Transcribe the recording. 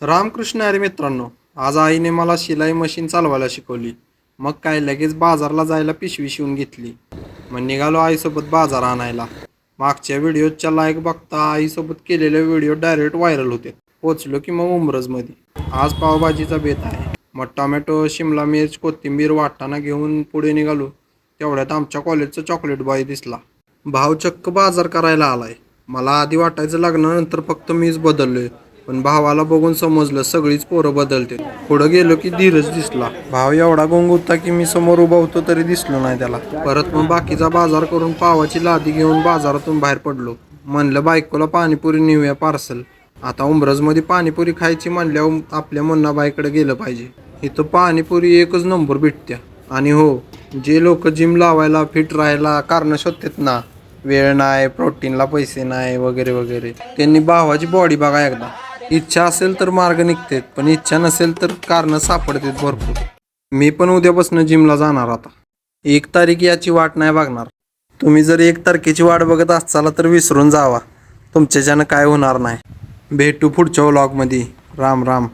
रामकृष्ण हरी मित्रांनो, आज आईने मला शिलाई मशीन चालवायला शिकवली. मग काय लगेच बाजारला जायला पिशवी शिवून घेतली. मग निघालो आईसोबत बाजार आणायला. मागच्या व्हिडिओच्या लाईक बघता आईसोबत केलेले व्हिडिओ डायरेक्ट व्हायरल होते. पोचलो की मग उमरजमध्ये. आज पावभाजीचा बेत आहे. मग टोमॅटो, शिमला मिर्च, कोथिंबीर वाटाणा घेऊन पुढे निघालो. तेवढ्यात आमच्या कॉलेजचा चॉकलेट बॉय दिसला. भाव चक्क बाजार करायला आलाय. मला आधी वाटायचं लग्नानंतर फक्त मीच बदललोय, पण भावाला बघून समजलं सगळीच पोरं बदलते. पुढं गेलो की धीरज दिसला. भाव एवढा गोंग होता की मी समोर उभा होतो तरी दिसलो नाही त्याला. परत मग बाकीचा बाजार करून पावाची लादी घेऊन बाजारातून बाहेर पडलो. म्हणलं बायकोला पाणीपुरी नेऊया पार्सल. आता उमरजमध्ये पाणीपुरी खायची म्हणल्यावर आपल्या मुन्नाबाईकडे गेलं पाहिजे. इथं पाणीपुरी एकच नंबर भेटत्या. आणि हो, जे लोक जिम लावायला फिट राहायला कारण शोधतात ना, वेळ नाही, प्रोटीनला पैसे नाही वगैरे वगैरे, त्यांनी भावाची बॉडी बघा एकदा. इच्छा असेल तर मार्ग निघतात, पण इच्छा नसेल तर कारणं सापडतात भरपूर. मी पण उद्यापासून जिमला जाणार. आता 1 तारीख याची वाट नाही बघणार. तुम्ही जर 1 तारखेची वाट बघत असाल तर विसरून जावा, तुमच्याच्यानं काय होणार नाही. भेटू पुढच्या व्लॉगमध्ये. राम राम.